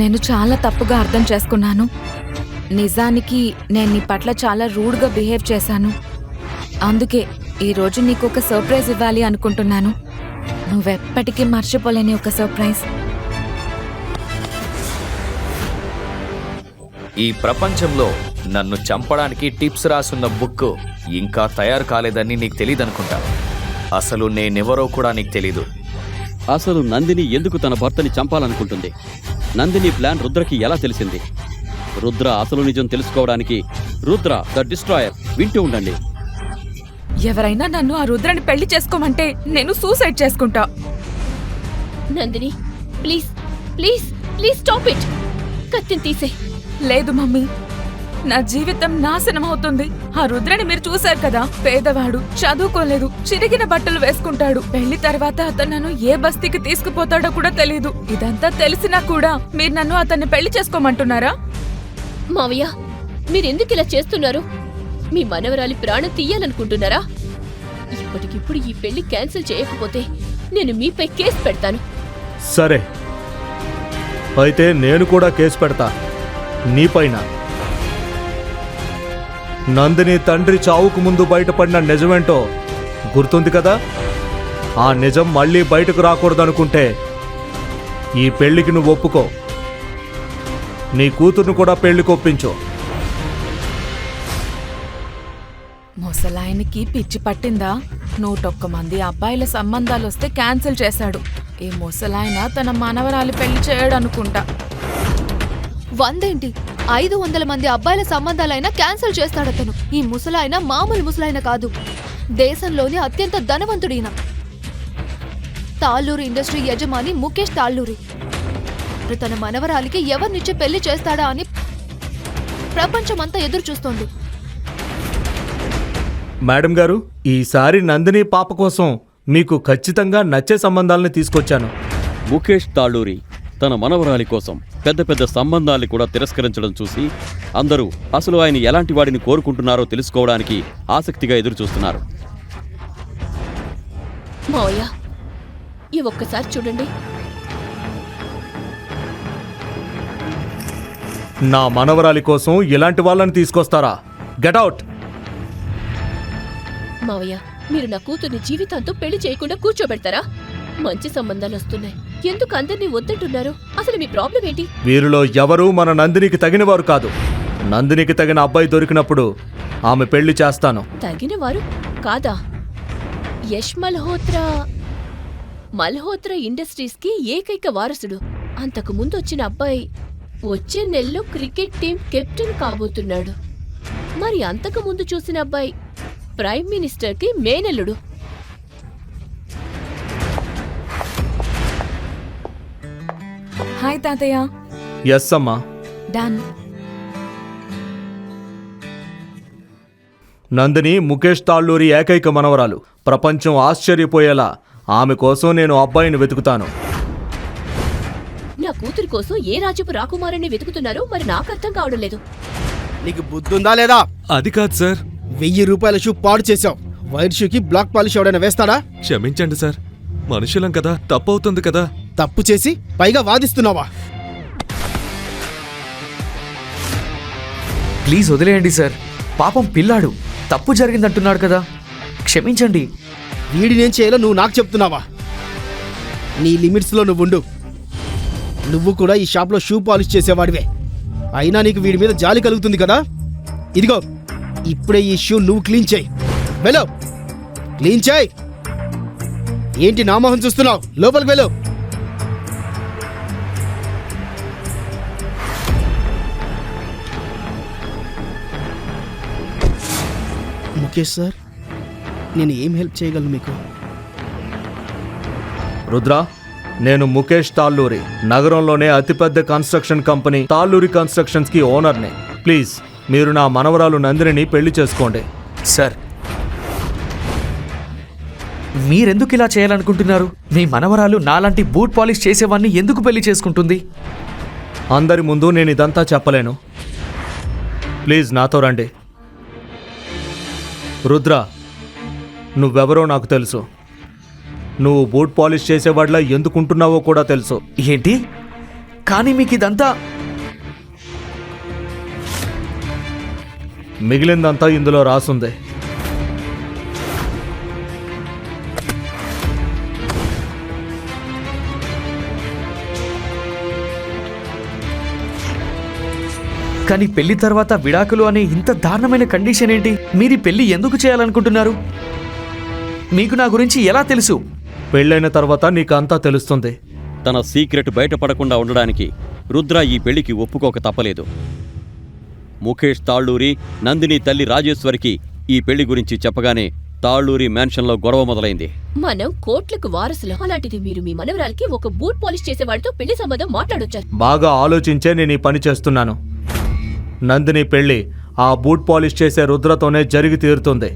నేను చాలా తప్పుగా అర్థం చేసుకున్నాను. నిజానికి నేను నీ పట్ల చాలా రూడ్గా బిహేవ్ చేశాను. అందుకే ఈరోజు నీకు ఒక సర్ప్రైజ్ ఇవ్వాలి అనుకుంటున్నాను. నువ్వెప్పటికీ మర్చిపోలేని ఒక సర్ప్రైజ్. ఈ ప్రపంచంలో నన్ను చంపడానికి టిప్స్ రాసున్న బుక్ ఇంకా తయారు కాలేదని నీకు తెలియదనుకుంటా. అసలు నేనెవరో కూడా నీకు తెలీదు. అసలు నందిని ఎందుకు తన భర్తని చంపాలనుకుంటుంది? నందిని ప్లాన్ రుద్రకి ఎలా తెలిసింది? రుద్ర అసలు నిజం తెలుసుకోవడానికి రుద్ర ద డిస్ట్రాయర్ వింటూ ఉండండి. ఎవరైనా నన్ను ఆ రుద్రని పెళ్లి చేసుకోమంటే నేను సూసైడ్ చేసుకుంటా. Nandini please please please stop it. కత్తిని తీసే. లేదు మమ్మీ, నా జీవితం నాశనం అవుతుంది. ఆ రుద్రని మీరు చూశారు కదా, పేదవాడు, చదువుకోలేదు, చిరిగిన బట్టలు వేసుకుంటాడు. పెళ్లి తర్వాత అతను నన్ను ఏ బస్తీకి తీసుకుపోతాడో కూడా తెలీదు. ఇదంతా తెలిసినా కూడా మీరు నన్ను అతన్ని పెళ్లి చేసుకోమంటున్నారా? మావయ్య, మీరెందుకు ఇలా చేస్తున్నారు? మీ మనవరాలి ప్రాణం తీయాలనుకుంటున్నారా? ఇప్పటికిప్పుడు ఈ పెళ్లి క్యాన్సిల్ చేయకపోతే నేను మీపై కేసు పెడతాను. సరే, అయితే నేను కూడా కేసు పెడతా నీపైన. నందిని తండ్రి చావుకు ముందు బయటపడిన నిజమేంటో గుర్తుంది కదా? ఆ నిజం మళ్ళీ బయటకు రాకూడదనుకుంటే ఈ పెళ్లికి నువ్వు ఒప్పుకో. నీ కూతుర్ను కూడా పెళ్లికి ఒప్పించు. ముసలాయనికి పిచ్చి పట్టిందా? 101 మంది అబ్బాయిల సంబంధాలు వస్తే క్యాన్సిల్ చేశాడు. ఈ ముసలాయన తన మనవరాలి పెళ్లి చేయడనుకుంటా. 100 500 మంది అబ్బాయిల సంబంధాలైనా క్యాన్సిల్ చేస్తాడతను. ఈ ముసలాయన మామూలు ముసలాయన కాదు, దేశంలోని అత్యంత ధనవంతుడైన తాళ్ళూరు ఇండస్ట్రీ యజమాని ముఖేష్ తాళ్ళూరి. తన మనవరాలికి ఎవరినిచ్చి పెళ్లి చేస్తాడా అని ప్రపంచమంతా ఎదురు చూస్తోంది. మేడం గారు, ఈసారి నందిని పాప కోసం మీకు ఖచ్చితంగా నచ్చే సంబంధాలను తీసుకొచ్చాను. ముఖేష్ తాళ్ళూరి తన మనవరాలి కోసం పెద్ద పెద్ద సంబంధాల్ని కూడా తిరస్కరించడం చూసి అందరూ అసలు ఆయన ఎలాంటి వాడిని కోరుకుంటున్నారో తెలుసుకోవడానికి ఆసక్తిగా ఎదురు చూస్తున్నారు. మావయ్య, ఈ ఒక్కసారి చూడండి. నా మనవరాలి కోసం ఇలాంటి వాళ్ళని తీసుకొస్తారా? Get out! మావయ్య, మీరు నా కూతుర్ని జీవితాంతో పెళ్లి చేయకుండా కూర్చోబెడతారా? మంచి సంబంధాలు వస్తున్నాయి, ఎందుకు అందరినీ వద్దంటున్నారు? అసలు మీ ప్రాబ్లం ఏంటి? వీరిలో ఎవరూ మన నందినికి తగినవారు కాదు. నందినికి తగిన అబ్బాయి దొరికినప్పుడు ఆమె పెళ్లి చేస్తాను. తగినవారు కాదా? యష్ మల్హోత్రా ఇండస్ట్రీస్కి ఏకైక వారసుడు. అంతకు ముందు వచ్చిన అబ్బాయి వచ్చే నెలలో క్రికెట్ టీం కెప్టెన్ కాబోతున్నాడు. మరి అంతకు ముందు చూసిన అబ్బాయి ప్రైమ్ మినిస్టర్కి మేనల్లుడు. హాయ్ తాతయ్య. ఎస్ అమ్మా. డన్. నందిని ముఖేష్ తాళ్ళూరి ఏకైక మనవరాలు. ప్రపంచం ఆశ్చర్యపోయేలా ఆమె కోసం నేను అబ్బాయిని వెతుకుతాను. నా కూతురి కోసం ఏ రాజ్యపు రాకుమారుని వెతుకుతున్నారో మరి నాకు అర్థం కావడం లేదు. నీకు బుద్ధుందా లేదా? అది కాదు సార్. 1000 రూపాయల షూ పాడు చేశావు. వైట్ షూకి బ్లాక్ పాలిష్ ఎవడైనా వేస్తాడా? క్షమించండి సార్, మనుషులం కదా, తప్పవుతుంది కదా. తప్పు చేసి పైగా వాదిస్తున్నావా? ప్లీజ్ వదిలేయండి సార్. పాపం పిల్లాడు, తప్పు జరిగిందంటున్నాడు కదా, క్షమించండి. వీడినేం చేయాలో నువ్వు నాకు చెప్తున్నావా? నీ లిమిట్స్లో నువ్వుండు. నువ్వు కూడా ఈ షాప్లో షూ పాలిష్ చేసేవాడివే. అయినా నీకు వీడి మీద జాలి కలుగుతుంది కదా. ఇదిగో, ఇప్పుడే ఈ షూ నువ్వు క్లీన్ చేయి. వెళ్ళు, క్లీన్ చేయి. ఏంటి నా మొహం చూస్తున్నావు? లోపలికి వెళ్ళు. ముఖేష్ సార్, నేను ఏం హెల్ప్ చేయగలను మీకు? రుద్ర, నేను ముఖేష్ తాళ్ళూరి. నగరంలోనే అతిపెద్ద కన్స్ట్రక్షన్ కంపెనీ తాళ్ళూరి కన్స్ట్రక్షన్స్ కి ఓనర్ని. ప్లీజ్ మీరు నా మనవరాలు నందినిని పెళ్లి చేసుకోండి. సార్, మీరెందుకు ఇలా చేయాలనుకుంటున్నారు? మీ మనవరాలు నాలాంటి బూట్ పాలిష్ చేసేవాడిని ఎందుకు పెళ్లి చేసుకుంటుంది? అందరి ముందు నేను ఇదంతా చెప్పలేను. ప్లీజ్ నాతో రండి. రుద్ర, నువ్వెవరో నాకు తెలుసు. నువ్వు బూట్ పాలిష్ చేసేవాడిలా ఎందుకుంటున్నావో కూడా తెలుసు. ఏంటి? కానీ మీకు ఇదంతా మిగిలిందంతా ఇందులో రాసుంది. కానీ పెళ్లి తర్వాత విడాకులు అనే ఇంత దారుణమైన కండిషన్ ఏంటి? మీరు ఈ పెళ్లి ఎందుకు చేయాలనుకుంటున్నారు? మీకు నా గురించి ఎలా తెలుసు? పెళ్ళైన తర్వాత నీకు అంతా తెలుస్తుంది. తన సీక్రెట్ బయటపడకుండా ఉండడానికి రుద్ర ఈ పెళ్లికి ఒప్పుకోక తప్పలేదు. ముఖేష్ తాళ్ళూరి నందిని తల్లి రాజేశ్వరికి ఈ పెళ్లి గురించి చెప్పగానే తాళ్ళూరి మ్యాన్షన్లో గొడవ మొదలైంది. మనం కోట్లకు వారసులు. అలాంటిది మీరు మీ మనవరాలకి ఒక బూట్ పాలిష్ చేసేవాడితో పెళ్లి సంబంధం మాట్లాడొచ్చారు. బాగా ఆలోచించే నేను ఈ పని చేస్తున్నాను. నందిని పెళ్లి ఆ బూట్ పాలిష్ చేసే రుద్రతోనే జరిగి తీరుతుంది.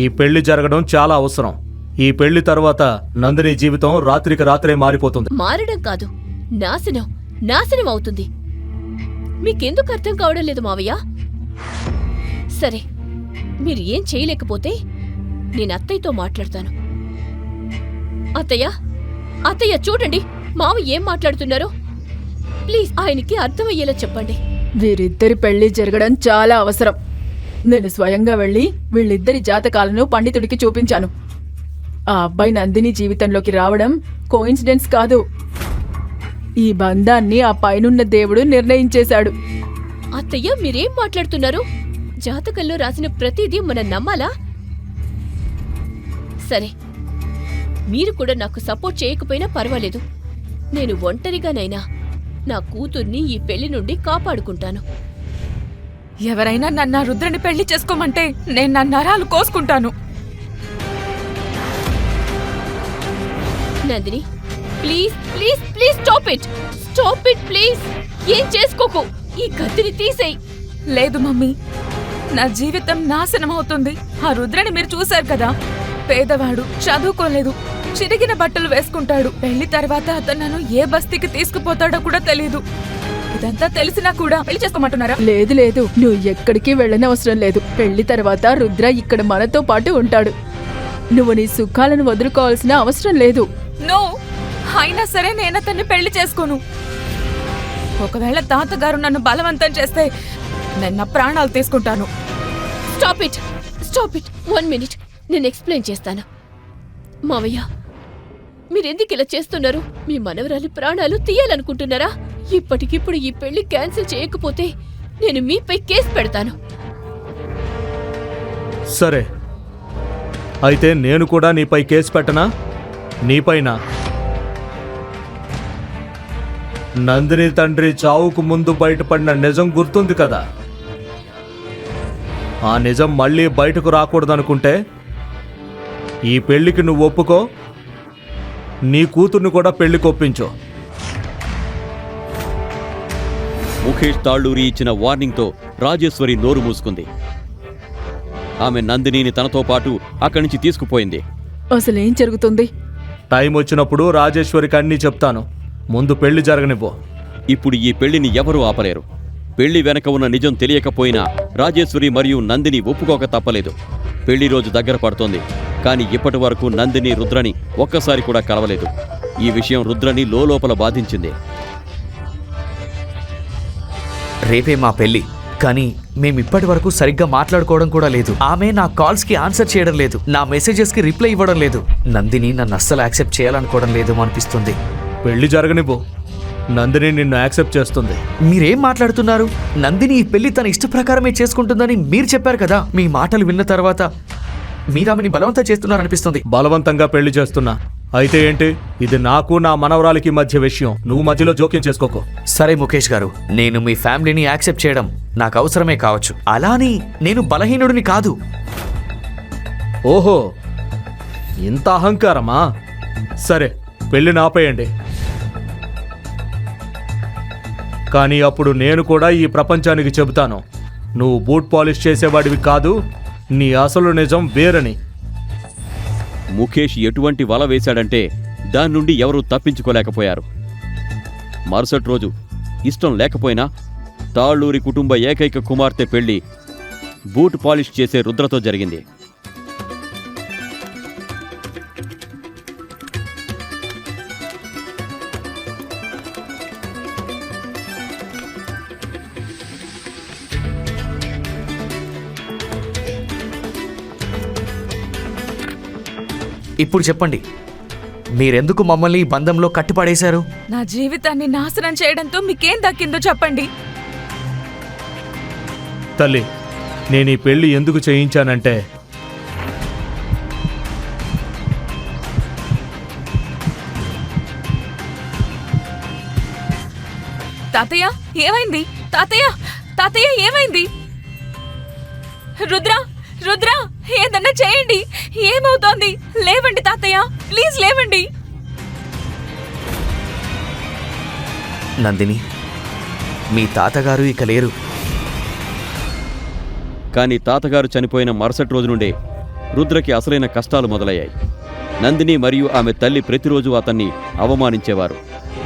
ఈ పెళ్లి జరగడం చాలా అవసరం. ఈ పెళ్లి తర్వాత నందిని జీవితం రాత్రికి రాత్రే మారిపోతుంది. మారడం కాదు, నాశనం నాశనం అవుతుంది. మీకెందుకు అర్థం కావడం లేదు మావయ్య? సరే, మీరు ఏం చేయలేకపోతే నేను అత్తయ్యతో మాట్లాడతాను. అత్తయ్య, అత్తయ్య చూడండి మావయ్య ఏం మాట్లాడుతున్నారో. ప్లీజ్ ఆయనకి అర్థమయ్యేలా చెప్పండి. వీరిద్దరి పెళ్లి జరగడం చాలా అవసరం. నేను స్వయంగా వెళ్ళి వీళ్ళిద్దరి జాతకాలను పండితుడికి చూపించాను. ఆ అబ్బాయి నందిని జీవితంలోకి రావడం కోఇన్సిడెన్స్ కాదు. ఈ బంధాన్ని ఆ పైనున్న దేవుడు నిర్ణయించేశాడు. అత్తయ్య మీరేం మాట్లాడుతున్నారు? జాతకంలో రాసిన ప్రతిదీ మనం నమ్మాలా? సరే, మీరు కూడా నాకు సపోర్ట్ చేయకపోయినా పర్వాలేదు. నేను ఒంటరిగానైనా నా కూతుర్ని ఈ పెళ్లి నుండి కాపాడుకుంటాను. ఎవరైనా నన్ను రుద్రని పెళ్లి చేసుకోమంటే నేను నా నరాలు కోసుకుంటాను. Nandini, please please please stop it, stop it please. ఏం చేసుకోకు, ఈ కత్తిని తీసేయ్. లేదు మమ్మీ, నా జీవితం నాశనం అవుతుంది. ఆ రుద్రని మీరు చూశారు కదా, పేదవాడు, చదువుకోలేదు, చిరిగిన బట్టలు వేసుకుంటాడు. పెళ్లి తర్వాత అతను నన్ను ఏ బస్తీకి తీసుకుపోతాడో కూడా తెలీదు. ఇదంతా తెలిసినా కూడా పెళ్లి చేసుకోమంటున్నారా? లేదు లేదు, నువ్వు ఎక్కడికి వెళ్ళనవసరం లేదు. పెళ్లి తర్వాత రుద్ర ఇక్కడ మనతో పాటు ఉంటాడు. నువ్వు నీ సుఖాలను వదులుకోవాల్సిన అవసరం లేదు. నో, అయినా సరే నేను అతన్ని పెళ్లి చేసుకోను. ఒకవేళ తాతగారు నన్ను బలవంతం చేస్తే నేను నా ప్రాణాలు తీసుకుంటాను. Stop it, stop it. 1 minute, నేను ఎక్స్ప్లెయిన్ చేస్తాను. మావయ్య, మీరెందుకు ఇలా చేస్తున్నారు? మీ మనవరాలి ప్రాణాలు తీయాలనుకుంటున్నారా? ఇప్పటికిప్పుడు ఈ పెళ్లి క్యాన్సిల్ చేయకపోతే నేను మీపై కేసు పెడతాను. సరే, అయితే నేను కూడా నీపై కేసు పెట్టనా? నీపైన. నందిని తండ్రి చావుకు ముందు బయటపడిన నిజం గుర్తుంది కదా? ఆ నిజం మళ్ళీ బయటకు రాకూడదనుకుంటే ఈ పెళ్లికి నువ్వు ఒప్పుకో, నీ కూతుర్ని కూడా పెళ్లికి ఒప్పించు. ముఖేష్ తాళ్ళూరి ఇచ్చిన వార్నింగ్తో రాజేశ్వరి నోరు మూసుకుంది. ఆమె నందినిని తనతో పాటు అక్కడి నుంచి తీసుకుపోయింది. అసలేం జరుగుతుంది? టైం వచ్చినప్పుడు రాజేశ్వరికి అన్నీ చెప్తాను. ముందు పెళ్లి జరగనివ్వు. ఇప్పుడు ఈ పెళ్లిని ఎవరూ ఆపలేరు. పెళ్లి వెనక ఉన్న నిజం తెలియకపోయినా రాజేశ్వరి మరియు నందిని ఒప్పుకోక తప్పలేదు. పెళ్లి రోజు దగ్గర పడుతోంది. కానీ ఇప్పటి వరకు నందిని రుద్రని ఒక్కసారి కూడా కలవలేదు. ఈ విషయం రుద్రని లోపల బాధించింది. రేపే మా పెళ్లి, కానీ మేమిప్పటి వరకు సరిగ్గా మాట్లాడుకోవడం కూడా లేదు. ఆమె నా కాల్స్కి ఆన్సర్ చేయడం లేదు, నా మెసేజెస్కి రిప్లై ఇవ్వడం లేదు. నందిని నన్ను అస్సలు యాక్సెప్ట్ చేయాలనుకోవడం లేదు అనిపిస్తుంది. పెళ్లి జరగనివ్వు, నందిని నిన్ను యాక్సెప్ట్ చేస్తుంది. మీరేం మాట్లాడుతున్నారు? నందిని ఈ పెళ్లి తన ఇష్ట ప్రకారమే చేసుకుంటుందని మీరు చెప్పారు కదా. మీ మాటలు విన్న తర్వాత మీరు ఆమెని బలవంతం చేస్తున్నారనిపిస్తుంది. బలవంతంగా పెళ్లి చేస్తున్నా. అయితే ఏంటి? ఇది నాకు నా మనవరాలికి మధ్య విషయం. నువ్వు మధ్యలో జోక్యం చేసుకోకు. సరే ముఖేష్ గారు, నేను మీ ఫ్యామిలీని యాక్సెప్ట్ చేయడం నాకు అవసరమే కావచ్చు. అలాని నేను బలహీనుడిని కాదు. ఓహో, ఇంత అహంకారమా? సరే, పెళ్లిని ఆపేయండి. కానీ అప్పుడు నేను కూడా ఈ ప్రపంచానికి చెబుతాను, నువ్వు బూట్ పాలిష్ చేసేవాడివి కాదు, నీ అసలు నిజం వేరని. ముఖేష్ ఎటువంటి వల వేశాడంటే దాని నుండి ఎవరూ తప్పించుకోలేకపోయారు. మరుసటి రోజు ఇష్టం లేకపోయినా తాళ్ళూరి కుటుంబ ఏకైక కుమార్తె పెళ్లి బూట్ పాలిష్ చేసే రుద్రతో జరిగింది. ఇప్పుడు చెప్పండి, మీరెందుకు మమ్మల్ని ఈ బంధంలో కట్టిపడేశారు? నా జీవితాన్ని నాశనం చేయడంతో మీకేం దక్కిందో చెప్పండి. తల్లి, నేను ఈ పెళ్లి ఎందుకు చేయించానంటే తాతయ్య ఏమైంది? తాతయ్య తాతయ్య ఏమైంది? రుద్ర రుద్ర ఏదన్నా చేయండి. ఏమవుతోంది? లేవండి తాతయ్య, ప్లీజ్ లేవండి. నందిని, మీ తాతగారు ఇక లేరు. కానీ తాతగారు చనిపోయిన మరుసటి రోజు నుండే రుద్రకి అసలైన కష్టాలు మొదలయ్యాయి. నందిని మరియు ఆమె తల్లి ప్రతిరోజు అతన్ని అవమానించేవారు.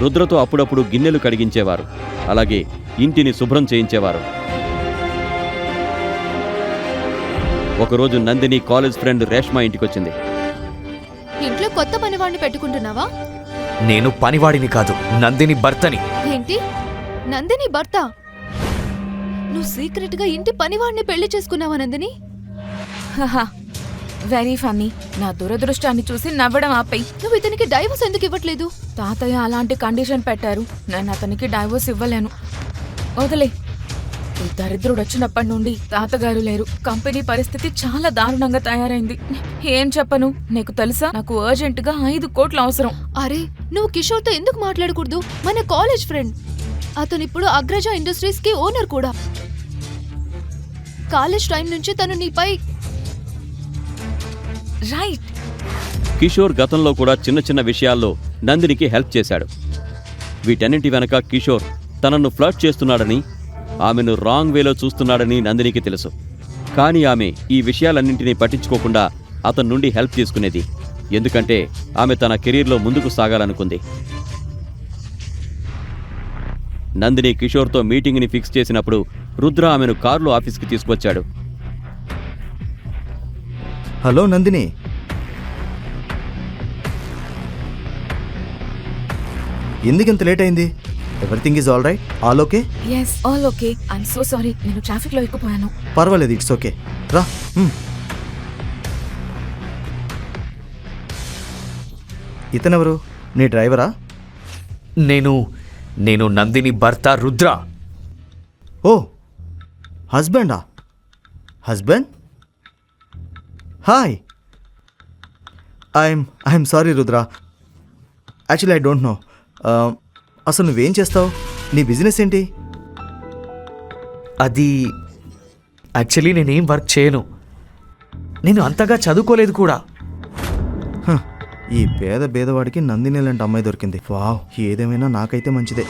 రుద్రతో అప్పుడప్పుడు గిన్నెలు కడిగించేవారు, అలాగే ఇంటిని శుభ్రం చేయించేవారు. ఒకరోజు నందిని కాలేజ్ ఫ్రెండ్ రేష్మా ఇంటికొచ్చింది. ఇంట్లో కొత్త పనివాడిని పెట్టుకుంటున్నావా? నేను పనివాడిని కాదు, నందిని భర్తని. ఏంటి? నందిని భర్త? నువ్వు సీక్రెట్ గా ఇంటి పనివాడిని పెళ్లి చేసుకున్నావా నందిని? Very funny. నా దురదృష్టాన్ని చూసి నవ్వడం ఆపేయి. నువ్వు ఇతనికి డైవోర్స్ ఎందుకు ఇవ్వట్లేదు? తాతయ్య అలాంటి కండిషన్ పెట్టారు. నేను అతనికి డైవోర్స్ ఇవ్వలేను. వదిలే. ఈ దరిద్రుడు వచ్చినప్పటి నుండి తాతగారు లేరు. కంపెనీ పరిస్థితి చాలా దారుణంగా తయారైంది. ఏం చెప్పను? నీకు తెలుసా, నాకు అర్జెంట్ గా 5 కోట్లు అవసరం. అరే, నువ్వు కిషోర్తో ఎందుకు మాట్లాడకూడదు? మన కాలేజ్ ఫ్రెండ్. అతను ఇప్పుడు అగ్రజ ఇండస్ట్రీస్ కి ఓనర్ కూడా. కాలేజ్ టైం నుంచి తను నీపై రైట్. కిషోర్ గతంలో కూడా చిన్న చిన్న విషయాల్లో నందినికి హెల్ప్ చేశాడు. వీటన్నింటి వెనక కిషోర్ తనను ఫ్లర్ట్ చేస్తున్నాడని, ఆమెను రాంగ్ వేలో చూస్తున్నాడని నందినికి తెలుసు. కానీ ఆమె ఈ విషయాలన్నింటినీ పట్టించుకోకుండా అతని నుండి హెల్ప్ తీసుకునేది. ఎందుకంటే ఆమె తన కెరీర్లో ముందుకు సాగాలనుకుంది. నందిని కిషోర్తో మీటింగ్ని ఫిక్స్ చేసినప్పుడు రుద్ర ఆమెను కారులో ఆఫీస్కి తీసుకొచ్చాడు. హలో నందిని, ఎందుకింత లేట్ అయింది? Everything is all right? All okay? Yes, all okay. I'm so sorry, నేను ట్రాఫిక్ లో ఇరుక్కుపోయాను. పర్వాలేదు, ఇట్స్ ఓకే. రా. ఇతనెవరు? నీ డ్రైవరా? నేను నందిని భర్త రుద్ర. ఓ, హస్బెండా? Husband? Hi. I'm sorry Rudra, actually I don't know. అసలు నువ్వేం చేస్తావు? నీ బిజినెస్ ఏంటి? అది యాక్చువల్లీ నేనేం వర్క్ చేయను. నేను అంతగా చదువుకోలేదు కూడా. ఈ పేదవాడికి నందిని లాంటి అమ్మాయి దొరికింది. వావ్, ఏదేమైనా నాకైతే మంచిదే.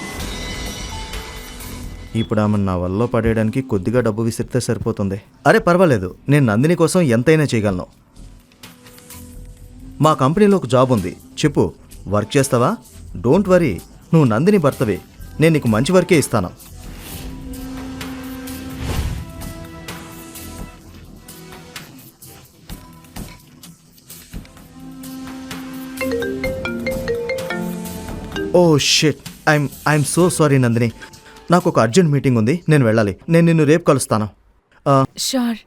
ఇప్పుడు ఆమె నా వల్ల పడేయడానికి కొద్దిగా డబ్బు విసిరితే సరిపోతుంది. అరే పర్వాలేదు, నేను నందిని కోసం ఎంతైనా చేయగలను. మా కంపెనీలో ఒక జాబ్ ఉంది, చెప్పు, వర్క్ చేస్తావా? డోంట్ వరీ, నువ్వు నందిని భర్తవే, నేను నీకు మంచి వర్కే ఇస్తాను. Oh shit, I'm so sorry Nandini, నాకు ఒక అర్జెంట్ మీటింగ్ ఉంది, నేను వెళ్ళాలి. నేను నిన్ను రేపు కలుస్తాను. షూర్.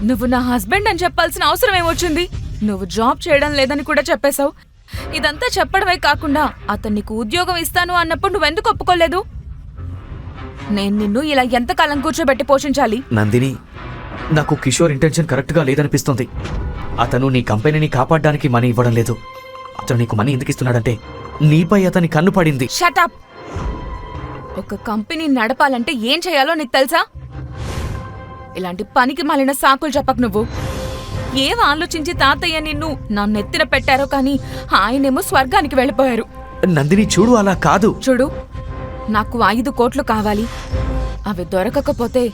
నువ్వు నా హస్బెండ్ అని చెప్పాల్సిన అవసరం ఏమొచ్చింది? నువ్వు జాబ్ చేయడం లేదని కూడా చెప్పేశావు. ఇదంతా చెప్పడమే కాకుండా అతను నీకు ఉద్యోగం ఇస్తాను అన్నప్పుడు నువ్వెందుకు ఒప్పుకోలేదు? నేను నిన్ను ఇలా ఎంతకాలం కూర్చోబెట్టి పోషించాలి? నందిని, నాకు కిషోర్ ఇంటెన్షన్ కరెక్ట్గా లేదనిపిస్తుంది. అతను నీ కంపెనీని కాపాడడానికి మనీ ఇవ్వడం లేదు. అతను నీకు మనీ ఎందుకు ఇస్తున్నాడంటే నీపై అతని కన్ను పడింది. షటప్. ఒక కంపెనీ నడపాలంటే ఏం చేయాలో నీకు తెలుసా? ఇలాంటి పనికి మాలిన సాకులు చెప్పకు నువ్వు. ఏం ఆలోచించి తాతయ్య నిన్ను నా నెత్తిన పెట్టారో కానీ ఆయనేమో స్వర్గానికి వెళ్ళిపోయారు. నందిని చూడు, అలా కాదు. చూడు, నాకు 5 కోట్లు కావాలి. అవి దొరకకపోతే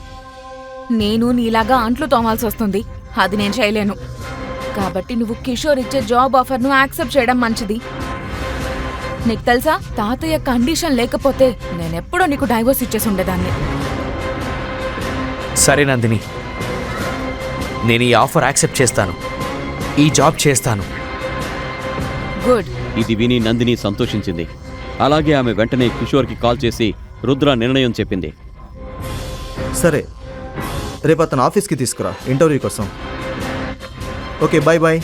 నేను నీలాగా అంట్లు తోమాల్సి వస్తుంది. అది నేను చేయలేను. కాబట్టి నువ్వు కిషోర్ ఇచ్చే జాబ్ ఆఫర్ను యాక్సెప్ట్ చేయడం మంచిది. నీకు తెలుసా, తాతయ్య కండిషన్ లేకపోతే నేనెప్పుడో నీకు డైవోర్స్ ఇచ్చేసి ఉండేదాన్ని. సరే నందిని, నేను ఈ ఆఫర్ యాక్సెప్ట్ చేస్తాను. ఈ జాబ్ చేస్తాను. గుడ్. ఇది విని నందిని సంతోషించింది. అలాగే ఆమె వెంటనే కిషోర్కి కాల్ చేసి రుద్ర నిర్ణయం చెప్పింది. సరే, రేపు అతను ఆఫీస్కి తీసుకురా ఇంటర్వ్యూ కోసం. Okay, bye bye.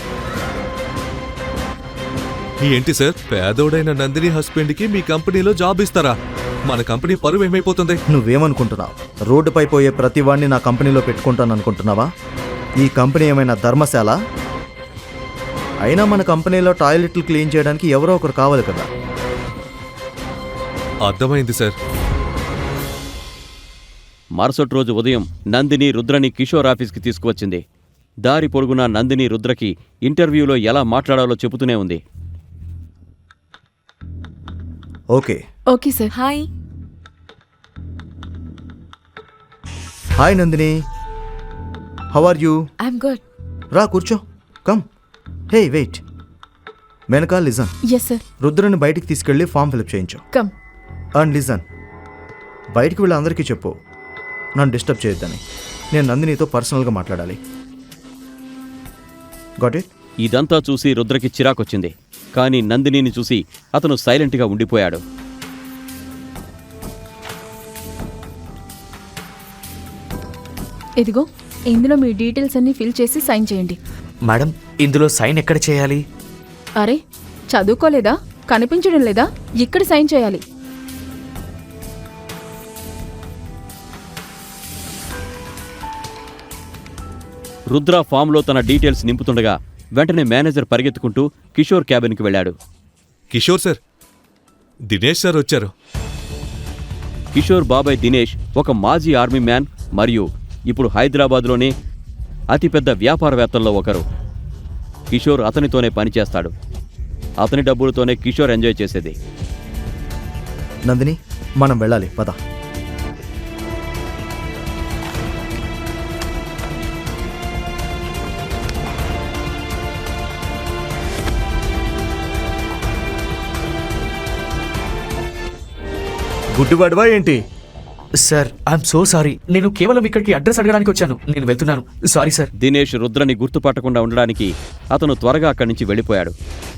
ఏంటి సార్, పేదోడైన నందిని హస్బెండ్కి మీ కంపెనీలో జాబ్ ఇస్తారా? మన కంపెనీ పరువు ఏమైపోతుంది? నువ్వేమనుకుంటున్నావు? రోడ్డుపై పోయే ప్రతి వాడిని నా కంపెనీలో పెట్టుకుంటాను అనుకుంటున్నావా? ఈ కంపెనీ ఏమైనా ధర్మశాల? అయినా మన కంపెనీలో టాయిలెట్లు క్లీన్ చేయడానికి ఎవరో ఒకరు కావాలి కదా. అర్థమైంది సార్. మరుసటి రోజు ఉదయం నందిని రుద్రని కిషోర్ ఆఫీస్కి తీసుకువచ్చింది. దారి పొడుగునా నందిని రుద్రకి ఇంటర్వ్యూలో ఎలా మాట్లాడాలో చెబుతూనే ఉంది. Okay. Okay sir. Hi. Hi Nandini, how are you? I'm good. రా కూర్చో. కమ్. హే వెయిట్, వెనక లిజన్. Yes sir. రుద్రని బయటికి తీసుకెళ్ళి ఫామ్ ఫిలప్ చేయించు. కమ్. అండ్ లిజన్, బయటికి వెళ్ళి అందరికీ చెప్పు నన్ను డిస్టర్బ్ చేయొద్దని. నేను నందినితో పర్సనల్గా మాట్లాడాలి. Got it? ఇదంతా చూసి రుద్రకి చిరాకొచ్చింది. కానీ నందినిని చూసి అతను సైలెంట్గా ఉండిపోయాడు. ఇదిగో, ఇందులో మీ డీటెయిల్స్ అన్ని ఫిల్ చేసి సైన్ చేయండి. మేడం, ఇందులో సైన్ ఎక్కడ చేయాలి? అరే, చదువుకోలేదా? కనిపించడం లేదా? ఇక్కడ సైన్ చేయాలి. రుద్ర ఫామ్లో తన డీటెయిల్స్ నింపుతుండగా వెంటనే మేనేజర్ పరిగెత్తుకుంటూ కిషోర్ క్యాబిన్కి వెళ్ళాడు. కిషోర్ సార్, దినేష్ సార్ వచ్చారు. కిషోర్ బాబాయ్ దినేష్ ఒక మాజీ ఆర్మీ మ్యాన్ మరియు ఇప్పుడు హైదరాబాద్లోనే అతిపెద్ద వ్యాపారవేత్తల్లో ఒకరు. కిషోర్ అతనితోనే పనిచేస్తాడు. అతని డబ్బులతోనే కిషోర్ ఎంజాయ్ చేసేది. నందిని, మనం వెళ్ళాలి, పద. గుడ్డివాడివా ఏంటి? Sir, I'm so sorry. నేను కేవలం ఇక్కడికి అడ్రస్ అడగడానికి వచ్చాను. నేను వెళ్తున్నాను. Sorry sir. దినేష్ రుద్రని గుర్తుపట్టకుండా ఉండడానికి అతను త్వరగా అక్కడి నుంచి వెళ్ళిపోయాడు.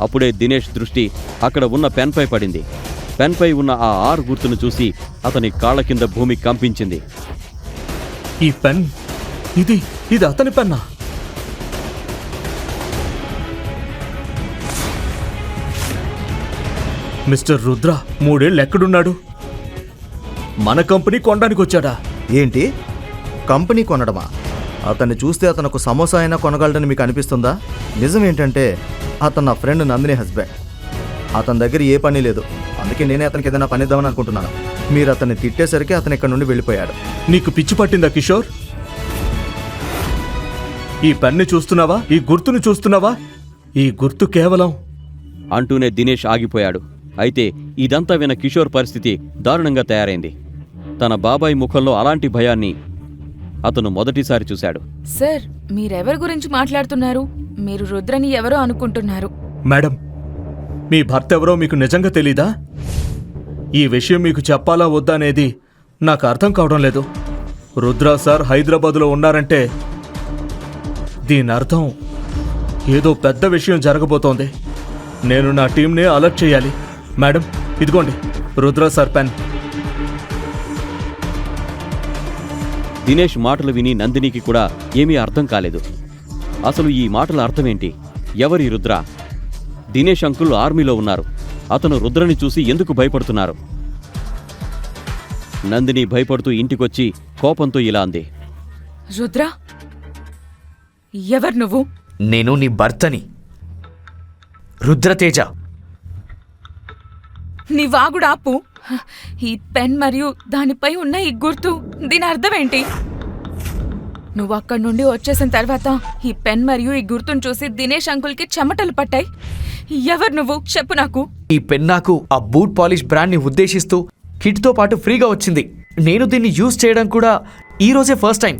అప్పుడే దినేష్ దృష్టి అక్కడ ఉన్న పెన్పై పడింది. పెన్పై ఉన్న ఆ 6 గుర్తును చూసి అతని కాళ్ల కింద భూమి కంపించింది. ఈ పెన్, ఇది అతని పెన్నా? మిస్టర్ రుద్ర 3 ఏళ్ళు ఎక్కడున్నాడు? మన కంపెనీ కొనడానికి వచ్చాడా? ఏంటి, కంపెనీ కొనడమా? అతన్ని చూస్తే అతను ఒక సమోసా అయినా కొనగలడని మీకు అనిపిస్తుందా? నిజం ఏంటంటే అతను నా ఫ్రెండ్ నందిని హస్బెండ్. అతని దగ్గర ఏ పని లేదు, అందుకే నేనే అతనికి ఏదైనా పని ఇద్దామని అనుకుంటున్నాను. మీరు అతన్ని తిట్టేసరికి అతను ఇక్కడ నుండి వెళ్ళిపోయాడు. నీకు పిచ్చి పట్టిందా కిషోర్? ఈ పెన్ని చూస్తున్నావా? ఈ గుర్తును చూస్తున్నావా? ఈ గుర్తు కేవలం... అంటూనే దినేష్ ఆగిపోయాడు. అయితే ఇదంతా విన్న కిషోర్ పరిస్థితి దారుణంగా తయారైంది. తన బాబాయ్ ముఖంలో అలాంటి భయాన్ని అతను మొదటిసారి చూశాడు. సార్, మీరెవరి గురించి మాట్లాడుతున్నారు? మీరు రుద్రని ఎవరో అనుకుంటున్నారు. మేడం, మీ భర్త ఎవరో మీకు నిజంగా తెలీదా? ఈ విషయం మీకు చెప్పాలా వద్దా అనేది నాకు అర్థం కావడం లేదు. రుద్ర సార్ హైదరాబాదులో ఉన్నారంటే దీని అర్థం ఏదో పెద్ద విషయం జరగబోతోంది. నేను నా టీంని అలర్ట్ చేయాలి. మేడం, ఇదిగోండి రుద్ర సార్ పెన్. దినేష్ మాటలు విని నందినికి కూడా ఏమీ అర్థం కాలేదు. అసలు ఈ మాటల అర్థమేంటి? ఎవరి రుద్ర? దినేష్ అంకుల్ ఆర్మీలో ఉన్నారు. అతను రుద్రని చూసి ఎందుకు భయపడుతున్నారు? నందిని భయపడుతూ ఇంటికొచ్చి కోపంతో ఇలా అంది. రుద్ర, ఎవరు నువ్వు? నేను నీ భర్తని, రుద్రతేజ. నీ వాగుడు ఆపు. ఈ పెన్ మరియు దానిపై ఉన్న ఈ గుర్తు, దీని అర్థం ఏంటి? నువ్వు అక్కడి నుండి వచ్చేసిన తర్వాత ఈ పెన్ మరియు ఈ గుర్తును చూసి దినేష్ అంకుల్కి చెమటలు పట్టాయి. ఎవరు నువ్వు? చెప్పు నాకు. ఈ పెన్ నాకు ఆ బూట్ పాలిష్ బ్రాండ్ని ఉద్దేశిస్తూ కిట్తో పాటు ఫ్రీగా వచ్చింది. నేను దీన్ని యూజ్ చేయడం కూడా ఈ రోజే ఫస్ట్ టైం.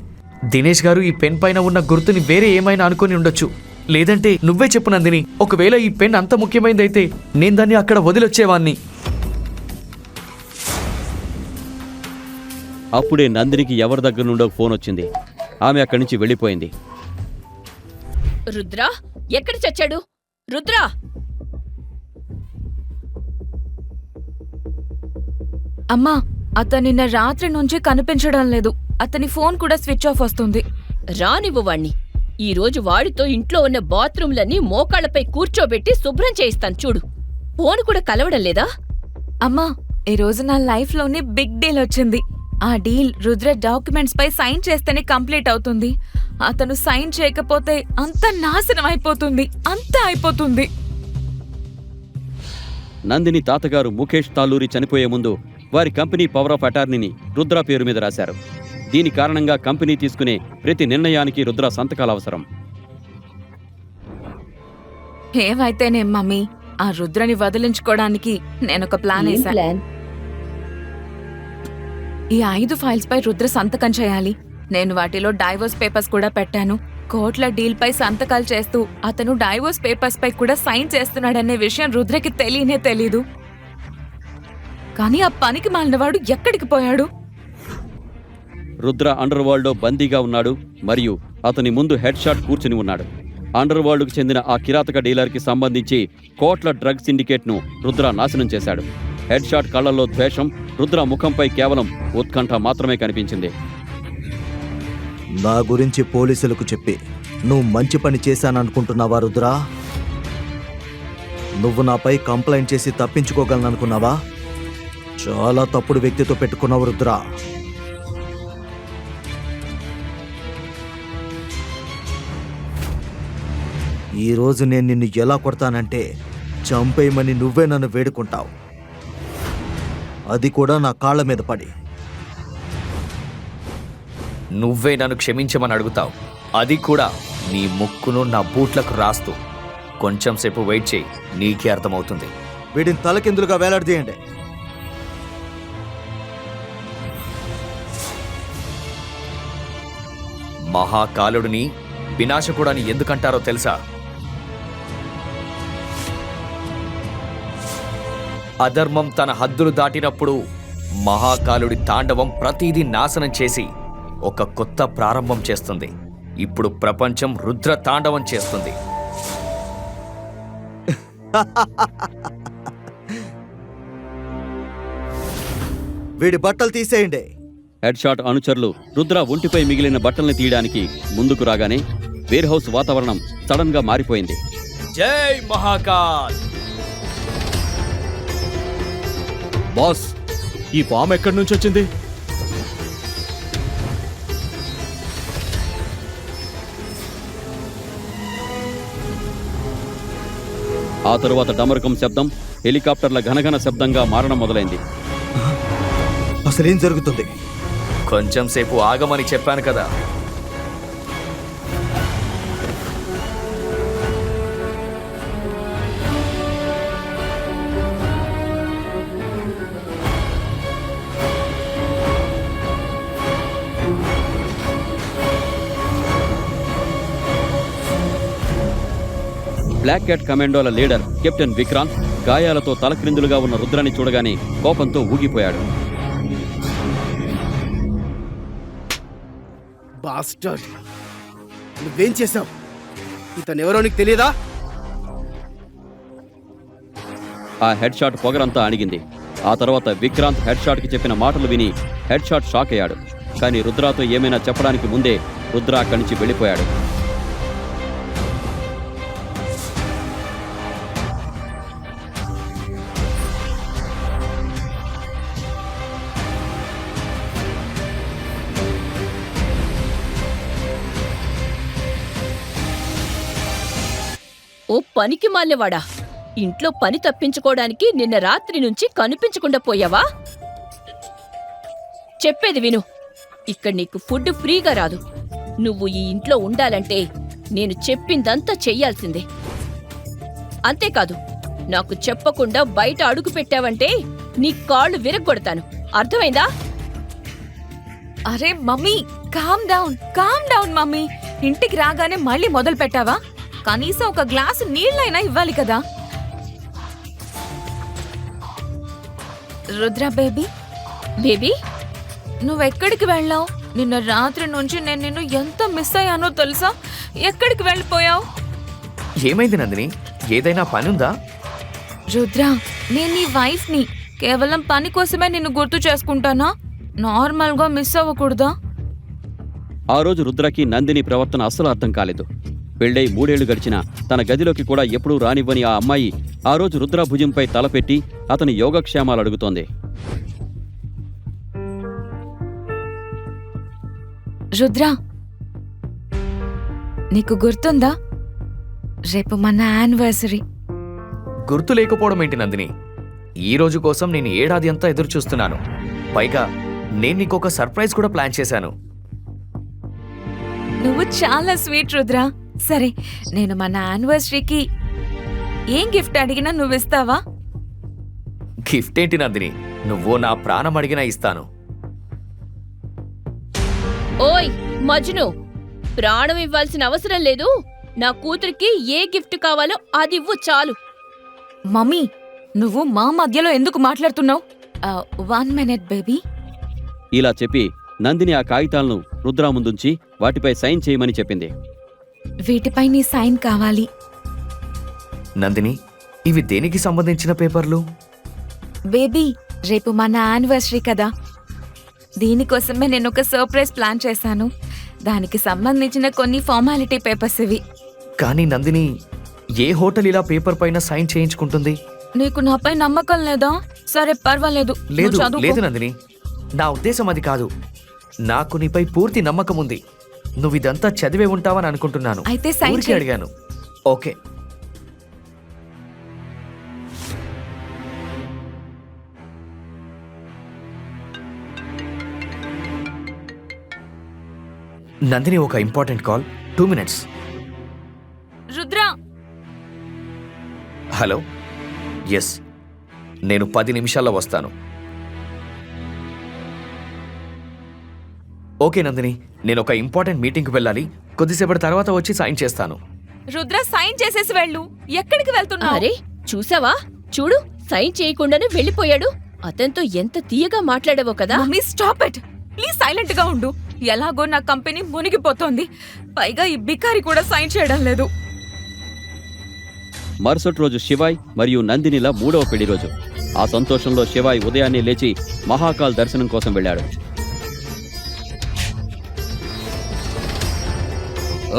దినేష్ గారు ఈ పెన్ పైన ఉన్న గుర్తుని వేరే ఏమైనా అనుకుని ఉండొచ్చు. లేదంటే నువ్వే చెప్పు నందిని, ఒకవేళ ఈ పెన్ అంత ముఖ్యమైనదైతే నేను దాన్ని అక్కడ వదిలొచ్చేవాణ్ణి. అప్పుడే నందినికి ఎవరి దగ్గర నుండో ఫోన్ వచ్చింది. ఆమె అక్కడి నుంచి వెళ్ళిపోయింది. రుద్ర ఎక్కడ చచ్చాడు? రుద్ర! అమ్మా, అతను నిన్న రాత్రి నుంచి కనిపించడం లేదు. అతని ఫోన్ కూడా స్విచ్ ఆఫ్ వస్తుంది. రానివ్వు వాణ్ణి. ఈరోజు వాడితో ఇంట్లో ఉన్న బాత్రూంలన్నీ మోకాళ్లపై కూర్చోబెట్టి శుభ్రం చేయిస్తాను చూడు. ఫోన్ కూడా కలవడం లేదా? అమ్మా, ఈ రోజు నా లైఫ్ లోని బిగ్ డీల్ వచ్చింది. ఆ డీల్ రుద్ర డాక్యుమెంట్స్ పై సైన్ చేస్తేనే కంప్లీట్ అవుతుంది. అతను సైన్ చేయకపోతే అంతా నాశనం అయిపోతుంది, అంతా అయిపోతుంది. నందిని తాతగారు ముఖేష్ తాలూరి చనిపోయే ముందు వారి కంపెనీ పవర్ ఆఫ్ అటార్నీని రుద్ర పేరు మీద రాశారు. దీని కారణంగా కంపెనీ తీసుకునే ప్రతి నిర్ణయానికి రుద్ర సంతకాలు అవసరం. ఏమైతేనేం మమ్మీ, ఆ రుద్రని వదిలించుకోవడానికి నేనొక ప్లాన్ వేశాను. ఈ 5 ఫైల్స్ పై రుద్ర సంతకం చేయాలి. నేను వాటిలో డైవోర్స్ పేపర్స్ కూడా పెట్టాను. కోర్టుల డీల్ పై సంతకాలు చేస్తూ అతను డైవోర్స్ పేపర్స్ పై కూడా సైన్ చేస్తున్నాడనే విషయం రుద్రకి తెలియనే తెలీదు. కానీ ఆ పనికి మాలినవాడు ఎక్కడికి పోయాడు? రుద్ర అండర్ వరల్డ్లో బందీగా ఉన్నాడు మరియు అతని ముందు హెడ్ షాట్ కూర్చుని ఉన్నాడు. అండర్ వరల్డ్కు చెందిన ఆ కిరాతక డీలర్కి సంబంధించి కోట్ల డ్రగ్ సిండికేట్ను రుద్ర నాశనం చేశాడు. హెడ్ షాట్ కళ్లలో ద్వేషం, రుద్ర ముఖంపై కేవలం ఉత్కంఠ మాత్రమే కనిపించింది. నా గురించి పోలీసులకు చెప్పి నువ్వు మంచి పని చేశాననుకుంటున్నావా రుద్రా? నువ్వు నాపై కంప్లైంట్ చేసి తప్పించుకోగలననుకున్నావా? చాలా తప్పుడు వ్యక్తితో పెట్టుకున్నావు రుద్రా. ఈరోజు నేను నిన్ను ఎలా కొడతానంటే చంపేయమని నువ్వే నన్ను వేడుకుంటావు, అది కూడా నా కాళ్ళ మీద పడి. నువ్వే నన్ను క్షమించమని అడుగుతావు, అది కూడా నీ ముక్కును నా బూట్లకు రాస్తూ. కొంచెం సేపు వెయిట్ చేయి, నీకే అర్థమవుతుంది. వీడిని తలకిందులుగా వేలాడదీయండి. మహాకాలుడిని వినాశకుడని ఎందుకంటారో తెలుసా? అధర్మం తన హద్దులు దాటినప్పుడు మహాకాలుడి తాండవం ప్రతిదీ నాశనం చేసి ఒక కొత్త ప్రారంభం చేస్తుంది. ఇప్పుడు ప్రపంచం రుద్ర తాండవం చేస్తుంది. వీడి బట్టలు తీసేయండి. హెడ్ షాట్ అనుచరులు రుద్ర ఒంటిపై మిగిలిన బట్టల్ని తీయడానికి ముందుకు రాగానే వేర్ హౌస్ వాతావరణం సడన్ గా మారిపోయింది. జై మహాకాల్! బాస్, ఈ బాంబు ఎక్కడి నుంచి వచ్చింది? ఆ తరువాత డమరుకం శబ్దం హెలికాప్టర్ల ఘనఘన శబ్దంగా మారడం మొదలైంది. అసలేం జరుగుతుంది? కొంచెం సేపు ఆగమని చెప్పాను కదా. బ్లాక్ క్యాట్ కమాండోల లీడర్ కెప్టెన్ విక్రాంత్ గాయాలతో తలక్రిందులుగా ఉన్న రుద్రాన్ని చూడగానే కోపంతో ఊగిపోయాడు. బాస్టర్డ్, నువ్వేం చేశావు? ఇతనెవరో నీకు తెలియదా? ఆ హెడ్ షాట్ పొగరంతా అణిగింది. ఆ తర్వాత విక్రాంత్ హెడ్ షాట్ కి చెప్పిన మాటలు విని హెడ్ షాట్ షాక్ అయ్యాడు. కానీ రుద్రాతో ఏమైనా చెప్పడానికి ముందే రుద్ర అక్కడి నుంచి వెళ్ళిపోయాడు. ఓ పనికి మాల్యవాడా, ఇంట్లో పని తప్పించుకోవడానికి నిన్న రాత్రి నుంచి కనిపించకుండా పోయావా? చెప్పేది విను, ఇక్కడ నీకు ఫుడ్ ఫ్రీగా రాదు. నువ్వు ఈ ఇంట్లో ఉండాలంటే నేను చెప్పిందంతా చెయ్యాల్సిందే. అంతేకాదు, నాకు చెప్పకుండా బయట అడుగు పెట్టావంటే నీ కాళ్ళు విరగ్గొడతాను. అర్థమైందా? అరే మమ్మీ, కామ్ డౌన్ మమ్మీ. ఇంటికి రాగానే మళ్ళీ మొదలు పెట్టావా? కనీసం ఒక గ్లాసు నీళ్ళైనా ఇవ్వాలి కదా. రుద్ర బేబీ, బేబీ, నువ్వెక్కడికి వెళ్ళావు? నిన్న రాత్రి నుంచి నేను నిన్ను ఎంత మిస్ అయ్యానో తెలుసా? ఎక్కడికి వెళ్ళిపోయావు? ఏమైంది నందిని? ఏదైనా పనుందా? రుద్ర, నేను నీ వైఫ్ని. కేవలం పని కోసమే నిన్ను గుర్తు చేసుకుంటానా? నార్మల్గా మిస్ అవ్వకూడదా? ఆ రోజు రుద్రకి నందిని ప్రవర్తన అస్సలు అర్థం కాలేదు. పెళ్ళై 3 ఏళ్లు గడిచినా తన గదిలోకి కూడా ఎప్పుడూ రానివ్వని ఆ అమ్మాయి ఆ రోజు రుద్ర భుజంపై తలపెట్టి అతని యోగక్షేమాలు అడుగుతోంది. రుద్ర, నీకు గుర్తుందా? రేపు మన యానివర్సరీ. గుర్తు లేకపోవడం ఏంటి నందిని? ఈ రోజు కోసం నేను ఏడాది అంతా ఎదురు చూస్తున్నాను. పైగా నేను నీకొక సర్ప్రైజ్ కూడా ప్లాన్ చేశాను. నువ్వు చాలా స్వీట్ రుద్ర. సరే, నేను మన యానివర్సరీకి ఏం గిఫ్ట్ అడిగినా నువ్వు ఇస్తావా? గిఫ్ట్ ఏంటి నందిని? నువ్వు నా ప్రాణం అడిగినా ఇస్తాను. ఓయ్ మజ్ను, ప్రాణం ఇవ్వాల్సిన అవసరం లేదు. నా కూతురికి ఏ గిఫ్ట్ కావాలో అది ఇవ్వు చాలు. మమ్మీ, నువ్వు మా మధ్యలో ఎందుకు మాట్లాడుతున్నావు? 1 minute బేబీ. ఇలా చెప్పి నందిని ఆ కాగితాలను రుద్ర ముందుంచి వాటిపై సైన్ చేయమని చెప్పింది. వీటిపై నీ సైన్ కావాలి. నందిని, ఇవి దేనికి సంబంధించిన పేపర్లు? బేబీ, రేపు మన యానివర్సరీ కదా, దీనికోసమే నేను ఒక సర్ప్రైజ్ ప్లాన్ చేశాను. దానికి సంబంధించిన కొన్ని ఫార్మాలిటీ పేపర్స్ ఇవి. కానీ నందిని, ఏ హోటల్ ఇలా పేపర్ పైన సైన్ చేయించుకుంటుంది? నీకు నాపై నమ్మకం లేదా? సరే పర్వాలేదు, లేదు నువ్వు చదువుకో. లేదు నందిని, నా ఉద్దేశం అది కాదు. నాకు నీపై పూర్తి నమ్మకం ఉంది. నువ్వు ఇదంతా చదివే ఉంటావని అనుకుంటున్నాను. అయితే సైన్ ఊరికే చేయి. అడిగాను. ఓకే. నందిని, ఒక important call. 2 minutes. Rudra, hello. Yes, నేను 10 నిమిషాల్లో వస్తాను. ఓకే నందిని, నేను ఒక ఇంపార్టెంట్ మీటింగ్కి వెళ్ళాలి. కొద్దిసేపటి తర్వాత వచ్చి సైన్ చేస్తాను. రుద్ర, సైన్ చేసేసి వెళ్ళు. ఎక్కడికి వెళ్తున్నావు? అరే చూసావా, చూడు సైన్ చేయకుండానే వెళ్ళిపోయాడు. అతనితో ఎంత తీయగా మాట్లాడావో కదా. Mummy, stop it please. Silent గా ఉండు. ఎలాగో నా కంపెనీ మునిగిపోతోంది. పైగా ఈ బికారి కూడా సైన్ చేయడం లేదు. మరుసటి రోజు శివాయ్ మరియు నందినిల 3వ పెళ్లి రోజు. ఆ సంతోషంలో శివాయ్ ఉదయాన్నే లేచి మహాకాల్ దర్శనం కోసం వెళ్ళాడు.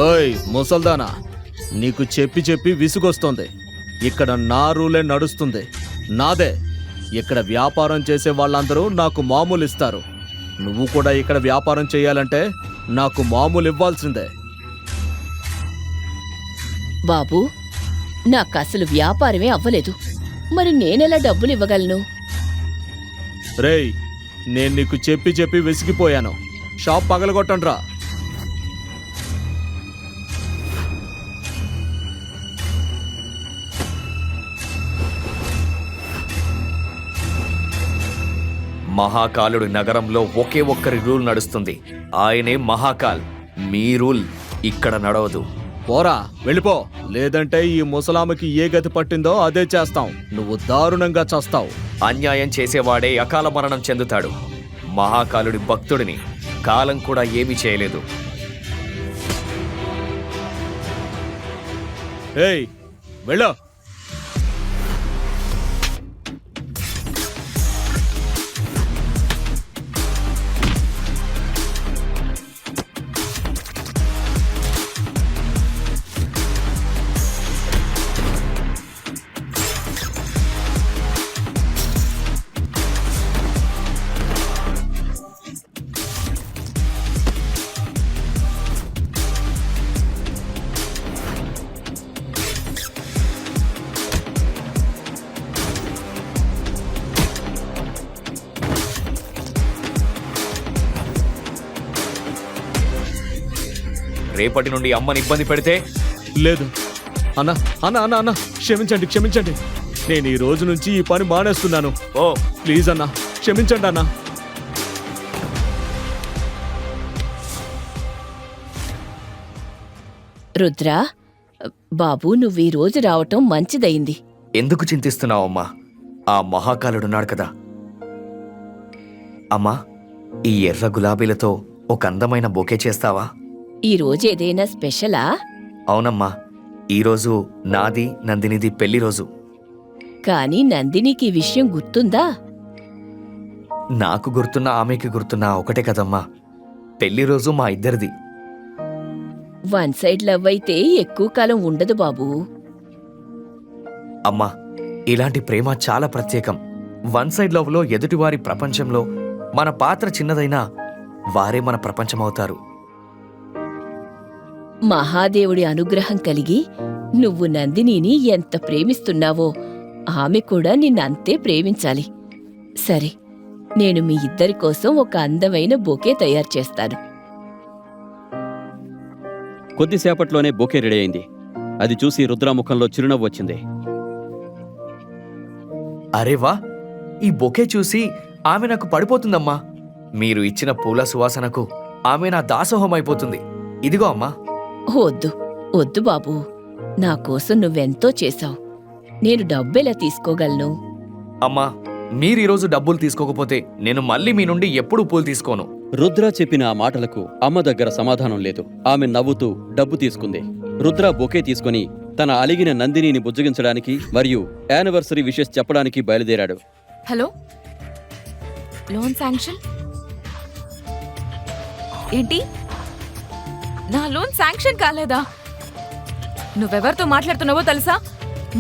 ఓయ్ ముసల్దానా, నీకు చెప్పి చెప్పి విసుగొస్తోంది. ఇక్కడ నా రూలే నడుస్తుంది, నాదే. ఇక్కడ వ్యాపారం చేసే వాళ్ళందరూ నాకు మామూలు ఇస్తారు. నువ్వు కూడా ఇక్కడ వ్యాపారం చేయాలంటే నాకు మామూలు ఇవ్వాల్సిందే. బాబూ, నాకసలు వ్యాపారమే అవ్వలేదు. మరి నేనెలా డబ్బులు ఇవ్వగలను? రేయ్, నేను నీకు చెప్పి చెప్పి విసిగిపోయాను. షాప్ పగలగొట్టండ్రా. మహాకాలుడి నగరంలో ఒకే ఒక్కరి రూల్ నడుస్తుంది. ఆయనే మహాకాల్. మీ రూల్ ఇక్కడ నడవదు. పోరా, వెళ్ళిపో. లేదంటే ఈ ముసలామకి ఏ గతి పట్టిందో అదే చేస్తాం. నువ్వు దారుణంగా చస్తావు. అన్యాయం చేసేవాడే అకాల మరణం చెందుతాడు. మహాకాలుడి భక్తుడిని కాలం కూడా ఏమీ చేయలేదు. ఏయ్, వెళ్ళు. రేపటి నుండి అమ్మని ఇబ్బంది పెడితే లేదు. అన్నా అన్నా అన్నా అన్నా, క్షమించండి క్షమించండి. నేను ఈ రోజు నుంచి ఈ పని మానేస్తున్నాను. ఓ ప్లీజ్ అన్నా, క్షమించండి అన్నా. రుద్ర, బాబూ, నువ్వు ఈ రోజు రావటం మంచిదయింది. ఎందుకు చింతిస్తున్నావమ్మా? ఆ మహాకాలుడున్నాడు కదా. అమ్మా, ఈ ఎర్ర గులాబీలతో ఒక అందమైన బొకే చేస్తావా? ఈ రోజు ఏదైనా స్పెషలా? అవునమ్మా, ఈరోజు నాది నందినిది పెళ్లి రోజు. కానీ నందినికి ఈ విషయం గుర్తుందా? నాకు గుర్తున్నా ఆమెకి గుర్తున్నా ఒకటే కదమ్మా, పెళ్లి రోజు మా ఇద్దరిది. వన్ సైడ్ లవ్ అయితే ఎక్కువ కాలం ఉండదు బాబూ. అమ్మా, ఇలాంటి ప్రేమ చాలా ప్రత్యేకం. వన్ సైడ్ లవ్లో ఎదుటివారి ప్రపంచంలో మన పాత్ర చిన్నదైనా వారే మన ప్రపంచమవుతారు. మహాదేవుడి అనుగ్రహం కలిగి నువ్వు నందినిని ఎంత ప్రేమిస్తున్నావో ఆమె కూడా నిన్నంతే ప్రేమించాలి. సరే, నేను మీ ఇద్దరి కోసం ఒక అందమైన బొకే తయారు చేస్తాను. కొద్దిసేపట్లోనే బొకే రెడీ అయింది. అది చూసి రుద్ర ముఖంలో చిరునవ్వు వచ్చింది. అరే వా, ఈ బొకే చూసి ఆమె నాకు పడిపోతుందమ్మా. మీరు ఇచ్చిన పూల సువాసనకు ఆమె నా దాసోహం అయిపోతుంది. ఇదిగో అమ్మా. వద్దు వద్దు బాబూ, నా కోసం నువ్వెంతో చేశావు. నేను డబ్బెలా తీసుకోగలను? అమ్మా, మీరీరోజు డబ్బులు తీసుకోకపోతే నేను మళ్ళీ మీ నుండి ఎప్పుడూ పూలు తీసుకోను. రుద్ర చెప్పిన ఆ మాటలకు అమ్మ దగ్గర సమాధానం లేదు. ఆమె నవ్వుతూ డబ్బు తీసుకుంది. రుద్ర బొకే తీసుకుని తన అలిగిన నందినిని బుజ్జగించడానికి మరియు యానివర్సరీ విషెస్ చెప్పడానికి బయలుదేరాడు. హలో, లోన్ శాంక్షన్ ఏంటి? నా లోన్ శాంక్షన్ కాలేదా? నువ్వెవరితో మాట్లాడుతున్నావో తెలుసా?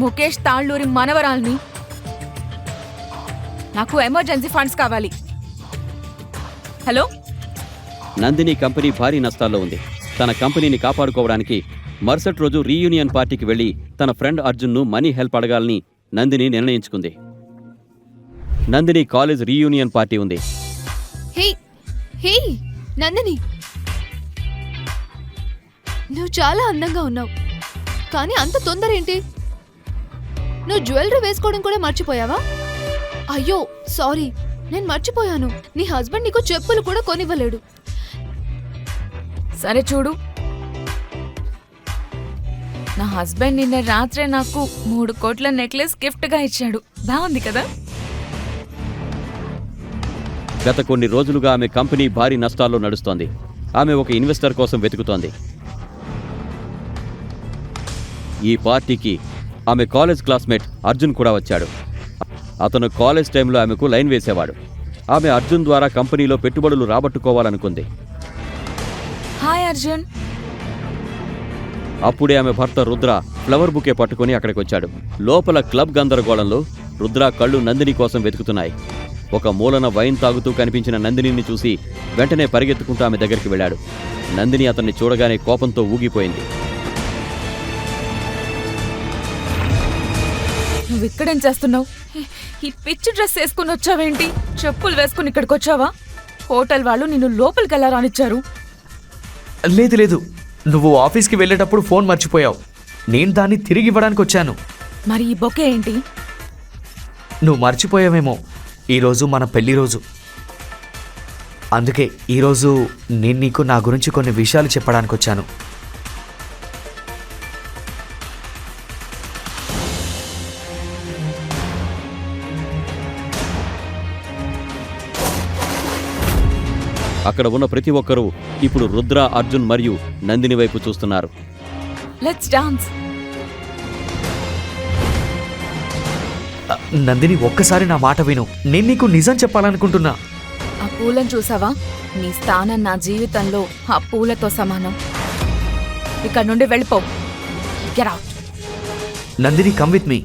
ముఖేష్ తాళ్ళూరి మనవరాల్ని. నాకు ఎమర్జెన్సీ ఫండ్స్ కావాలి. హలో, నందిని కంపెనీ భారీ నష్టాల్లో ఉంది. తన కంపెనీని కాపాడుకోవడానికి మరుసటి రోజు రీయూనియన్ పార్టీకి వెళ్లి తన ఫ్రెండ్ అర్జున్ను మనీ హెల్ప్ అడగాలని నందిని నిర్ణయించుకుంది. నందిని కాలేజ్ రీయూనియన్ పార్టీ ఉంది. హే హే నందిని, నువ్వు చాలా అందంగా ఉన్నావు, కానీ అంత తొందర ఏంటి? నువ్వు జ్యువెలరీ వేసుకోవడం కూడా మర్చిపోయావా? అయ్యో సారీ, నేను మర్చిపోయాను. నీ హస్బెండ్ నీకు చెప్పులు కూడా కొనివ్వలేడు. సరే చూడు, నా హస్బెండ్ నిన్న రాత్రే నాకు 3 కోట్ల నెక్లెస్ గిఫ్ట్ గా ఇచ్చాడు. బాగుంది కదా? గత కొన్ని రోజులుగా ఆమె కంపెనీ భారీ నష్టాల్లో నడుస్తోంది. ఆమె ఒక ఇన్వెస్టర్ కోసం వెతుకుతోంది. ఈ పార్టీకి ఆమె కాలేజ్ క్లాస్మేట్ అర్జున్ కూడా వచ్చాడు. అతను కాలేజ్ టైంలో ఆమెకు లైన్ వేసేవాడు. ఆమె అర్జున్ ద్వారా కంపెనీలో పెట్టుబడులు రాబట్టుకోవాలనుకుంది. హాయ్ అర్జున్. అప్పుడే ఆమె భర్త రుద్ర ఫ్లవర్ బుకే పట్టుకుని అక్కడికి వచ్చాడు. లోపల క్లబ్ గందరగోళంలో రుద్ర కళ్ళు నందిని కోసం వెతుకుతున్నాయి. ఒక మూలన వైన్ తాగుతూ కనిపించిన నందినిని చూసి వెంటనే పరిగెత్తుకుంటూ ఆమె దగ్గరికి వెళ్ళాడు. నందిని అతన్ని చూడగానే కోపంతో ఊగిపోయింది. నువ్వు ఇక్కడేం చేస్తున్నావు? ఈ పిచ్చి డ్రెస్ వేసుకుని వచ్చావేంటి? చెప్పులు వేసుకుని ఇక్కడికి వచ్చావా? హోటల్ వాళ్ళు నిన్ను లోపలికి ఎలా రానిచ్చారు? లేదు లేదు, నువ్వు ఆఫీస్కి వెళ్ళేటప్పుడు ఫోన్ మర్చిపోయావు. నేను దాన్ని తిరిగి ఇవ్వడానికి వచ్చాను. మరి ఈ బొకే ఏంటి? నువ్వు మర్చిపోయావేమో, ఈరోజు మన పెళ్లి రోజు. అందుకే ఈరోజు నేను నీకు నా గురించి కొన్ని విషయాలు చెప్పడానికి వచ్చాను. అక్కడ ఉన్న ప్రతి ఒక్కరూ ఇప్పుడు రుద్ర, అర్జున్ మరియు నందిని వైపు చూస్తున్నారు. Let's dance. నందిని, ఒక్కసారి నా మాట విను. నేను నీకు నిజం చెప్పాలనుకుంటున్నా. ఆ పూలను చూసావా? నీ స్థానం నా జీవితంలో ఆ పూలతో సమానం. ఇక్కడ నుండి వెళ్ళిపో. Get out. Nandini, come with me.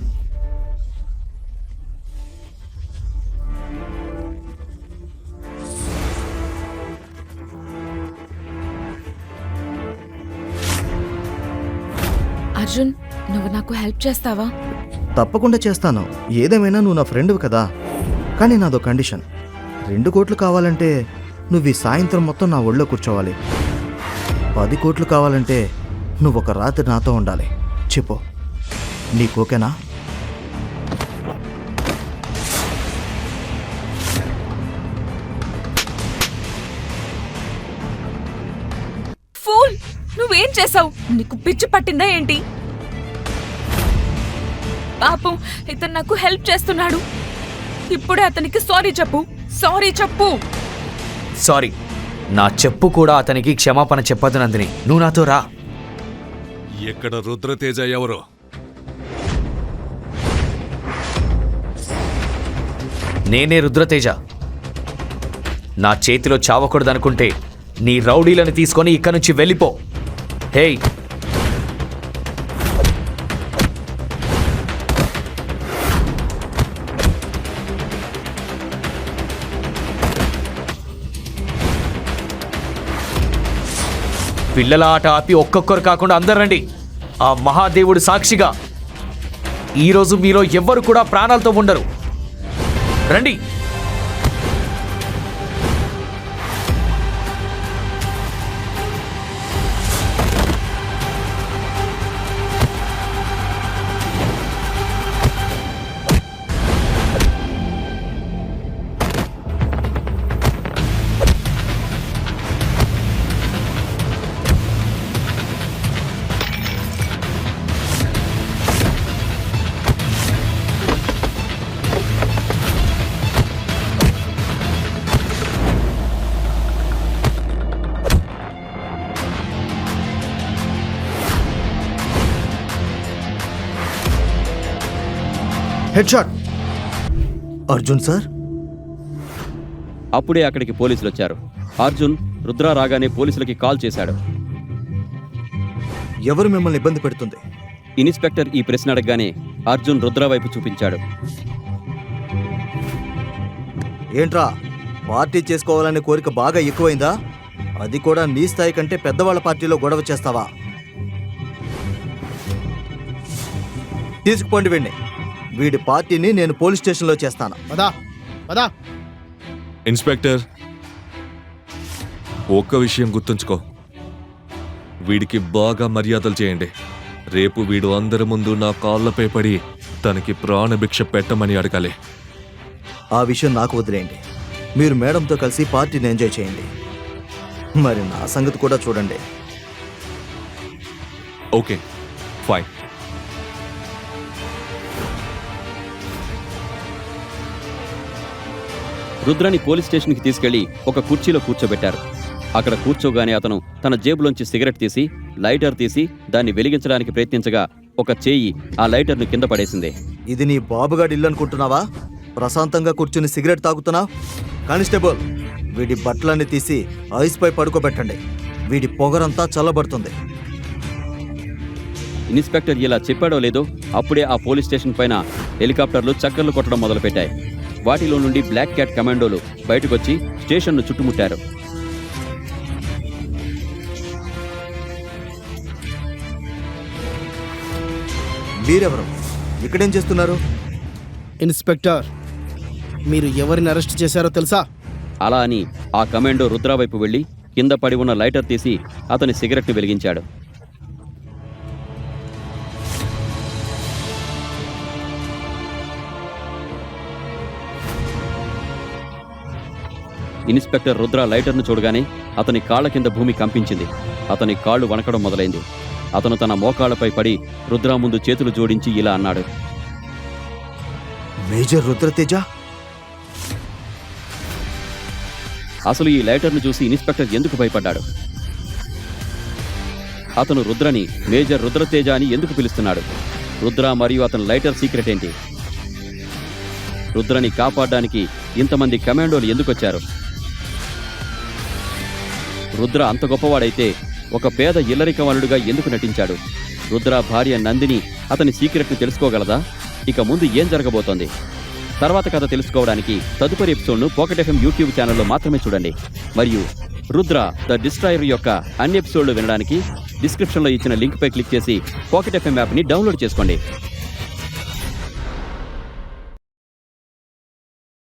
Arjun, నువ్వు నాకు హెల్ప్ చేస్తావా? తప్పకుండా చేస్తాను. ఏదేమైనా నువ్వు నా ఫ్రెండ్వి కదా. కానీ నాదో కండిషన్. 2 కోట్లు కావాలంటే నువ్వు ఈ సాయంత్రం మొత్తం నా ఒళ్ళో కూర్చోవాలి. 10 కోట్లు కావాలంటే నువ్వు ఒక రాత్రి నాతో ఉండాలి. చెప్పు, నీకు ఓకేనా? ఫూల్, నువ్వేం చేసావు? నీకు పిచ్చి పట్టిందా ఏంటి? పాపం, ఇతను నాకు హెల్ప్ చేస్తున్నాడు. ఇప్పుడే అతనికి సారీ చెప్పు. సారీ చెప్పు. సారీ, నా చెప్పు కూడా అతనికి క్షమాపణ చెప్పదు. నందిని, నువ్వు నాతో రా. ఎక్కడ రుద్రతేజ ఎవరు? నేనే రుద్రతేజ. నా చేతిలో చావకూడదనుకుంటే నీ రౌడీలను తీసుకొని ఇక్కడి నుంచి వెళ్ళిపో. హేయ్, పిల్లల ఆట ఆపి ఒక్కొక్కరు కాకుండా అందరు రండి. ఆ మహాదేవుడు సాక్షిగా ఈరోజు మీలో ఎవ్వరు కూడా ప్రాణాలతో ఉండరు. రండి. Head shot. అర్జున్ సార్, అప్పుడే అక్కడికి పోలీసులు వచ్చారు. అర్జున్ రుద్ర రాగానే పోలీసులకి కాల్ చేశాడు. ఎవరు మిమ్మల్ని ఇబ్బంది పెడుతుంది? ఇన్స్పెక్టర్ ఈ ప్రశ్న అడగగానే అర్జున్ రుద్ర వైపు చూపించాడు. ఏంట్రా, పార్టీ చేసుకోవాలనే కోరిక బాగా ఎక్కువైందా? అది కూడా నీ స్థాయి కంటే పెద్దవాళ్ళ పార్టీలో గొడవ చేస్తావా? తీసుకుపోండి వీడిని. వీడి పార్టీని నేను పోలీస్ స్టేషన్లో చేస్తాను. పదా పదా. ఇన్స్పెక్టర్, ఒక్క విషయం గుర్తుంచుకో, వీడికి బాగా మర్యాదలు చేయండి. రేపు వీడు అందరి ముందు నా కాళ్ళపై పడి తనకి ప్రాణభిక్ష పెట్టమని అడగాలి. ఆ విషయం నాకు వదిలేయండి. మీరు మేడంతో కలిసి పార్టీని ఎంజాయ్ చేయండి. మరి నా సంగతి కూడా చూడండి. Okay, fine. రుద్రని పోలీస్ స్టేషన్కి తీసుకెళ్లి ఒక కుర్చీలో కూర్చోబెట్టారు. అక్కడ కూర్చోగానే అతను తన జేబులోంచి సిగరెట్ తీసి లైటర్ తీసి దాన్ని వెలిగించడానికి ప్రయత్నించగా ఒక చేయి ఆ లైటర్ను కింద పడేసింది. ఇది నీ బాబుగాడి ఇల్లు అనుకుంటున్నావా? ప్రశాంతంగా కూర్చుని సిగరెట్ తాగుతున్నావు? కానిస్టేబుల్, వీడి బట్టలన్నీ తీసి ఐస్ పై పడుకోబెట్టండి. వీడి పొగరంతా చల్లబడుతుంది. ఇన్స్పెక్టర్ ఇలా చెప్పాడో లేదో అప్పుడే ఆ పోలీస్ స్టేషన్ పైన హెలికాప్టర్లు చక్కర్లు కొట్టడం మొదలుపెట్టాయి. వాటిలో నుండి బ్లాక్ క్యాట్ కమాండోలు బయటకొచ్చి స్టేషన్ను చుట్టుముట్టారు. మీరెవరు? ఇక్కడేం చేస్తున్నారు? ఇన్స్పెక్టర్, మీరు ఎవరిని అరెస్ట్ చేశారో తెలుసా? అలా అని ఆ కమాండో రుద్ర వైపు వెళ్లి కింద పడి ఉన్న లైటర్ తీసి అతని సిగరెట్ను వెలిగించాడు. ఇన్స్పెక్టర్ రుద్ర లైటర్ను చూడగానే అతని కాళ్ల కింద భూమి కంపించింది. అతని కాళ్లు వణకడం మొదలైంది. అతను తన మోకాళ్లపై పడి రుద్ర ముందు చేతులు జోడించి ఇలా అన్నాడు. మేజర్ రుద్రతేజ? అసలు ఈ లైటర్ను చూసి ఇన్స్పెక్టర్ ఎందుకు భయపడ్డాడు? అతను రుద్రని మేజర్ రుద్రతేజ అని ఎందుకు పిలుస్తున్నాడు? రుద్ర మరియు అతని లైటర్ సీక్రెట్ ఏంటి? రుద్రని కాపాడడానికి ఇంతమంది కమాండోలు ఎందుకొచ్చారు? రుద్ర అంత గొప్పవాడైతే ఒక పేద ఇల్లరికవలుడుగా ఎందుకు నటించాడు? రుద్ర భార్య నందిని అతని సీక్రెట్ను తెలుసుకోగలదా? ఇక ముందు ఏం జరగబోతోంది? తర్వాత కథ తెలుసుకోవడానికి తదుపరి ఎపిసోడ్ను పాకెట్ ఎఫ్ఎం యూట్యూబ్ ఛానల్లో మాత్రమే చూడండి. మరియు రుద్ర ద డిస్ట్రాయర్ యొక్క అన్ని ఎపిసోడ్లు వినడానికి డిస్క్రిప్షన్లో ఇచ్చిన లింక్పై క్లిక్ చేసి పాకెట్ ఎఫ్ఎం యాప్ని డౌన్లోడ్ చేసుకోండి.